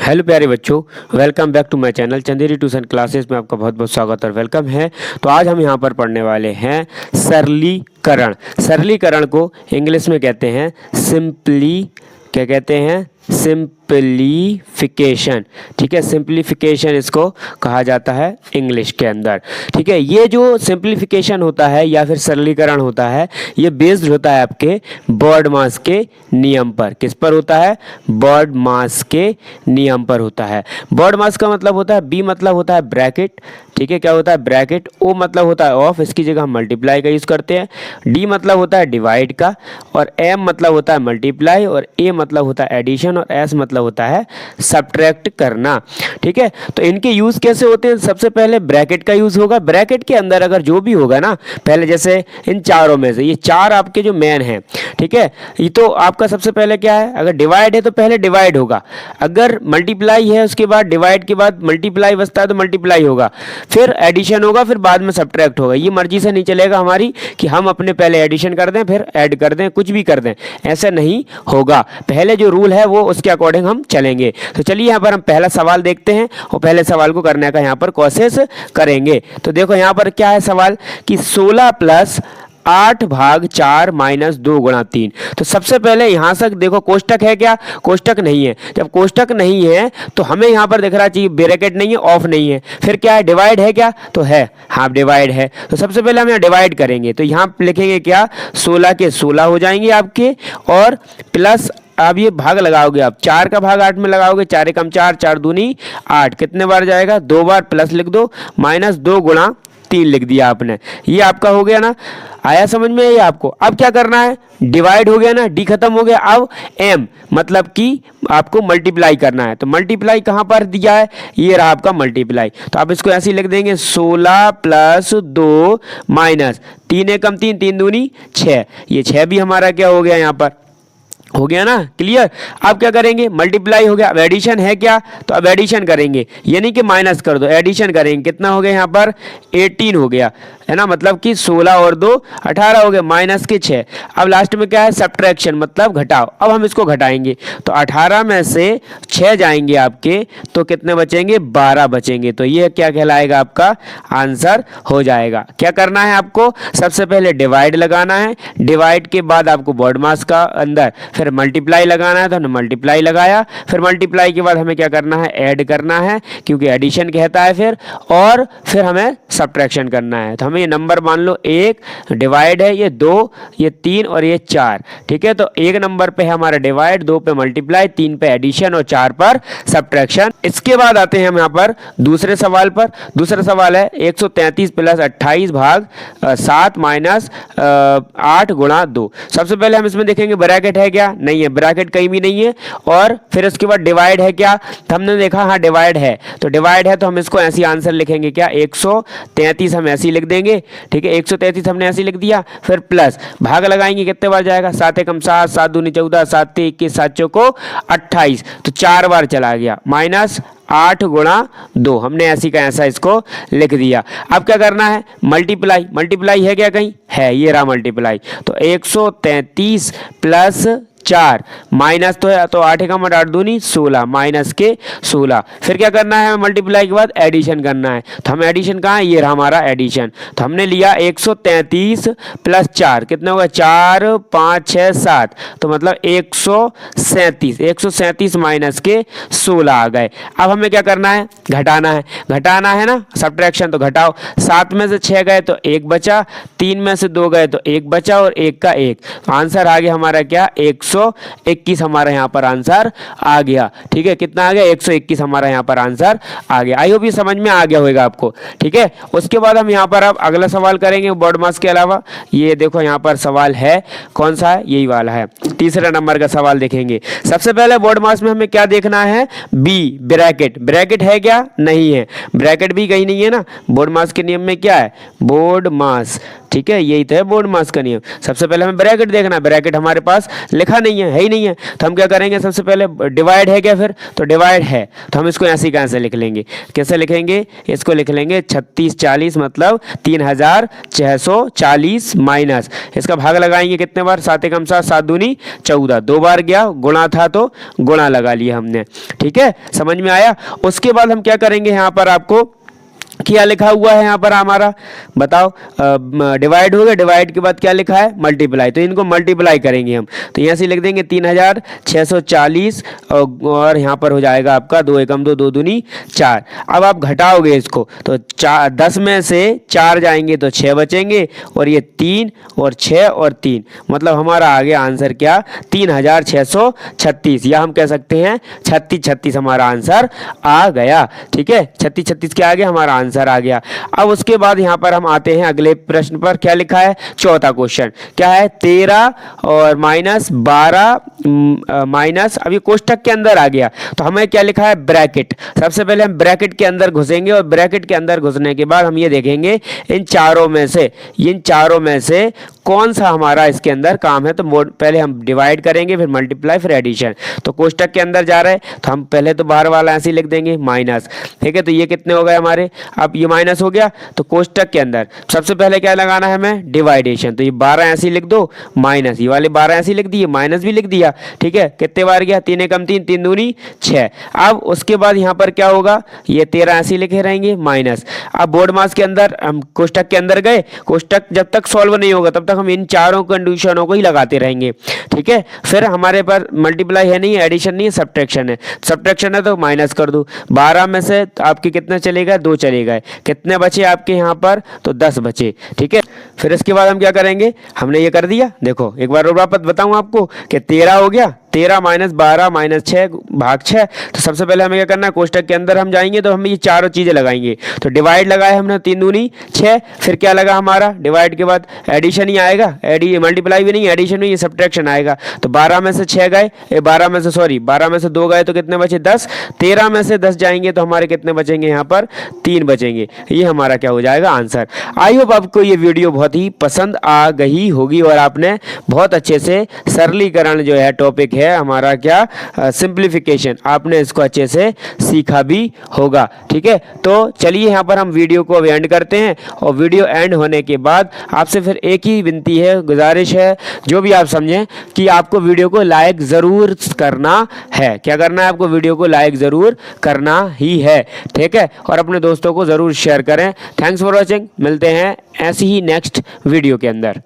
Hello प्यारे बच्चों, welcome back to my channel Chanderi tuition classes में आपका बहुत बहुत स्वागत और वेलकम है। तो आज हम यहाँ पर पढ़ने वाले हैं सरलीकरण। सरलीकरण को इंग्लिश में कहते हैं क्या कहते हैं? सिंप्लीफिकेशन। ठीक है, सिंप्लीफिकेशन इसको कहा जाता है इंग्लिश के अंदर। ठीक है, ये जो सिंप्लीफिकेशन होता है या फिर सरलीकरण होता है, ये बेस्ड होता है आपके बॉडमास के नियम पर। किस पर होता है? बॉडमास के नियम पर होता है। बॉडमास का मतलब होता है, बी मतलब होता है ब्रैकेट। ठीक है, क्या होता है? ब्रैकेट। ओ मतलब होता है ऑफ, इसकी जगह हम मल्टीप्लाई का यूज करते हैं। डी मतलब होता है डिवाइड का, और एम मतलब होता है मल्टीप्लाई, और ए मतलब होता है एडिशन, और एस मतलब होता है सब्ट्रैक्ट करना। ठीक है, तो इनके यूज कैसे होते हैं? सबसे पहले ब्रैकेट का यूज होगा। ब्रैकेट के अंदर अगर जो भी होगा ना, पहले जैसे इन चारों में से ये चार आपके जो मेन हैं, ठीक है, ये तो आपका सबसे पहले क्या है? अगर डिवाइड है तो पहले डिवाइड होगा, अगर मल्टीप्लाई है उसके बाद डिवाइड के बाद मल्टीप्लाई बचता है तो मल्टीप्लाई होगा, फिर एडिशन होगा, फिर बाद में सब्ट्रैक्ट होगा। ये मर्जी से नहीं चलेगा हमारी कि हम अपने पहले एडिशन कर दें फिर ऐड कर दें, कुछ भी कर दें, ऐसा नहीं होगा। पहले जो रूल है वो उसके अकॉर्डिंग हम चलेंगे। तो चलिए यहाँ पर हम पहला सवाल देखते हैं और पहले सवाल को करने का यहाँ पर कोशिश करेंगे। तो देखो यहाँ पर क्या है सवाल कि 16 प्लस 8 भाग 4 माइनस 2 गुणा 3। तो सबसे पहले यहां से देखो कोष्टक है क्या? कोष्टक नहीं है। जब कोष्टक नहीं है तो हमें यहां पर दिख रहा चाहिए ब्रैकेट नहीं है, ऑफ नहीं है। फिर क्या है? डिवाइड है क्या? तो है, हाँ डिवाइड है। तो सबसे पहले हम यहाँ डिवाइड करेंगे, तो यहाँ लिखेंगे क्या? 16 के 16 हो जाएंगे आपके, और प्लस अब ये भाग लगाओगे, आप 4 का भाग 8 में लगाओगे, 4 एकम 4, 4 दूनी 8, कितने बार जाएगा? 2 बार, प्लस लिख दो, माइनस 2 गुणा 3 लिख दिया आपने। ये आपका हो गया ना? आया समझ में? ये आपको अब क्या करना है? डिवाइड हो गया ना, डी खत्म हो गया। अब एम मतलब कि आपको मल्टीप्लाई करना है। तो मल्टीप्लाई कहां पर दिया है? ये रहा आपका मल्टीप्लाई। तो आप इसको ऐसे ही लिख देंगे, 16 प्लस 2 माइनस 3 एकम 3, 3 दूनी 6। ये 6 भी हमारा क्या हो गया? यहाँ पर हो गया ना? क्लियर। अब क्या करेंगे? मल्टीप्लाई हो गया। अब एडिशन है क्या? तो अब एडिशन करेंगे, यानी कि माइनस कर दो, एडिशन करेंगे। कितना हो गया यहाँ पर? 18 हो गया, है ना? मतलब कि 16 और 2 18 हो गया, माइनस के 6। अब लास्ट में क्या है? सब्ट्रैक्शन मतलब घटाओ। अब हम इसको घटाएंगे, तो 18 में से 6 जाएंगे आपके, तो कितने बचेंगे? 12 बचेंगे। तो ये क्या कहलाएगा? आपका आंसर हो जाएगा। क्या करना है आपको? सबसे पहले डिवाइड लगाना है, डिवाइड के बाद आपको बॉडमास का अंदर फिर मल्टीप्लाई लगाना है, तो हमने मल्टीप्लाई लगाया। फिर मल्टीप्लाई के बाद हमें क्या करना है? ऐड करना है, क्योंकि एडिशन कहता है फिर, और फिर हमें सब्ट्रैक्शन करना है। तो हमें ये नंबर मान लो 1, डिवाइड है ये 2, ये 3 और ये 4। ठीक है, तो 1 नंबर पे है हमारा डिवाइड, 2 पे मल्टीप्लाई, 3 पे एडिशन और 4 पर सब्ट्रैक्शन। इसके बाद आते हैं हम यहाँ पर दूसरे सवाल पर। दूसरा सवाल है 133 प्लस 28 भाग 7 माइनस 8 गुणा 2। सबसे पहले हम इसमें देखेंगे ब्रैकेट है क्या? नहीं है, ब्रैकेट कहीं भी नहीं है। और फिर उसके बाद डिवाइड है क्या? तो हमने देखा हाँ डिवाइड है, तो डिवाइड है तो हम इसको ऐसे आंसर लिखेंगे क्या? 133 हम ऐसे ही लिख देंगे। ठीक है, 133 हमने ऐसे ही लिख दिया। फिर प्लस भाग लगाएंगे, कितने बार जाएगा? 7 एकम 7, 7 दूनी 14, 7 ते 21, 7 चौको 28, तो 4 बार चला गया, माइनस 8 गुणा 2। हमने ऐसी का ऐसा इसको लिख दिया। अब क्या करना है? मल्टीप्लाई। मल्टीप्लाई है क्या कहीं? है, ये रहा मल्टीप्लाई। तो 133 प्लस 4 माइनस तो है, तो 8 एकम 8 दूनी 16, माइनस के 16। फिर क्या करना है? मल्टीप्लाई के बाद एडिशन करना है। तो हम एडिशन कहाँ है? ये रहा हमारा एडिशन। तो हमने लिया 133 प्लस 4, कितना होगा? 4 5 6 7, तो मतलब 137। 137 माइनस के 16 आ गए। अब हमें क्या करना है? घटाना है। घटाना है ना, सब्ट्रैक्शन। तो घटाओ, 7 में से 6 गए तो 1 बचा, 3 में से 2 गए तो 1 बचा, और 1 का 1। तो आंसर आ गया हमारा क्या? 121 हमारा यहाँ पर आंसर आ गया। ठीक है, कितना आ गया? 121 हमारा यहाँ पर आंसर आ गया। आई होप ये समझ में आ गया होगा आपको। ठीक है, उसके बाद हम यहाँ पर अब अगला सवाल करेंगे बॉडमास के अलावा। ये देखो यहाँ पर सवाल है, कौन सा है? यही वाला है, तीसरा नंबर का सवाल देखेंगे। सबसे पहले बॉडमास में हमें क्या देखना है? B bracket. ब्रैकेट है क्या? नहीं है, ब्रैकेट भी कहीं नहीं है ना। बॉडमास के नियम में क्या है? बॉडमास। ठीक है, यही तो है बॉडमास का नियम। सबसे पहले हमें ब्रैकेट देखना है, ब्रैकेट हमारे पास लिखा नहीं है ही नहीं है। तो हम क्या करेंगे, सबसे पहले डिवाइड है क्या, फिर तो डिवाइड है तो हम इसको ऐसे कैसे लिख लेंगे, कैसे लिखेंगे, इसको लिख लेंगे 36 40 मतलब 3640 माइनस इसका भाग लगाएंगे कितने बार, 7 एकम 7 7 दूनी 14, 2 बार गया, गुणा था तो गुणा लगा लिया हमने। ठीक है, समझ में आया। उसके बाद हम क्या करेंगे, यहाँ पर आपको क्या लिखा हुआ है यहाँ पर हमारा, बताओ, डिवाइड हो गया, डिवाइड के बाद क्या लिखा है, मल्टीप्लाई, तो इनको मल्टीप्लाई करेंगे हम, तो यहाँ से लिख देंगे 3640 और यहाँ पर हो जाएगा आपका 2 एकम 2 2 दूनी 4। अब आप घटाओगे इसको तो 10 में से 4 जाएंगे तो 6 बचेंगे और ये 3 और 6 और 3 मतलब हमारा आ गया आंसर क्या, 3636, या हम कह सकते हैं 36 36 हमारा आंसर आ गया। ठीक है, 36 36 क्या आ गया, हमारा आंसर आ गया। अब उसके बाद यहां पर हम आते हैं अगले प्रश्न पर, क्या लिखा है, चौथा क्वेश्चन क्या है, 13 और माइनस 12 माइनस, अभी कोष्टक के अंदर आ गया तो हमें क्या लिखा है, ब्रैकेट। सबसे पहले हम ब्रैकेट के अंदर घुसेंगे और ब्रैकेट के अंदर घुसने के बाद हम ये देखेंगे इन चारों में से कौन सा हमारा इसके अंदर काम है। तो पहले हम डिवाइड करेंगे, फिर मल्टीप्लाई, फिर एडिशन। तो कोष्टक के अंदर जा रहे हैं तो हम पहले तो बाहर वाला ऐसे ही लिख देंगे माइनस। ठीक है, तो ये कितने हो गए हमारे, अब ये माइनस हो गया तो कोष्टक के अंदर सबसे पहले क्या लगाना है हमें, डिवाइडेशन। तो ये 12 ऐसे ही लिख दो माइनस, ये वाले 12 ऐसे ही लिख दिए, माइनस भी लिख दिया। ठीक है, कितने बार गया, 3 एकम 3 3 दूनी 6। अब उसके बाद यहाँ पर क्या होगा, ये 13 ऐसे ही लिखे रहेंगे माइनस। अब बोर्ड मास के अंदर हम कोष्टक के अंदर गए, कोष्टक जब तक सॉल्व नहीं होगा तब तक हम इन चारों कंडीशनों को ही लगाते रहेंगे। ठीक है, फिर हमारे पर मल्टीप्लाई है नहीं, एडिशन नहीं है, सब्ट्रैक्शन है। सब्ट्रैक्शन है तो माइनस कर दो, 12 में से आपके कितने चले गए, 2 चले गए, कितने बचे आपके यहाँ पर, तो 10 बचे। ठीक है, फिर इसके बाद हम क्या करेंगे, हमने ये कर दिया, देखो एक बार और वापस बताऊं आपको कि 13 हो गया, 13 माइनस 12 माइनस 6 भाग 6। तो सबसे पहले हमें क्या करना है, कोष्टक के अंदर हम जाएंगे तो हम ये चारों चीजें लगाएंगे। तो डिवाइड लगाया हमने 3 दूनी 6, फिर क्या लगा हमारा, डिवाइड के बाद एडिशन ही आएगा, मल्टीप्लाई भी नहीं, एडिशन में ये सब्ट्रैक्शन आएगा। तो 12 में से 6 गए, 12 में से 2 गए तो कितने बचे, 10। 13 में से 10 जाएंगे तो हमारे कितने बचेंगे, यहाँ पर 3 बचेंगे। ये हमारा क्या हो जाएगा, आंसर। आई होप आपको ये वीडियो बहुत ही पसंद आ गई होगी और आपने बहुत अच्छे से सरलीकरण जो है टॉपिक है हमारा क्या, सिंप्लीफिकेशन, आपने इसको अच्छे से सीखा भी होगा। ठीक है, तो चलिए यहाँ पर हम वीडियो को एंड करते हैं और वीडियो एंड होने के बाद आपसे फिर एक ही विनती है, गुजारिश है, जो भी आप समझें कि आपको वीडियो को लाइक ज़रूर करना है। क्या करना है आपको, वीडियो को लाइक ज़रूर करना ही है। ठीक है, और अपने दोस्तों को ज़रूर शेयर करें। थैंक्स फॉर वॉचिंग, मिलते हैं ऐसी ही नेक्स्ट वीडियो के अंदर।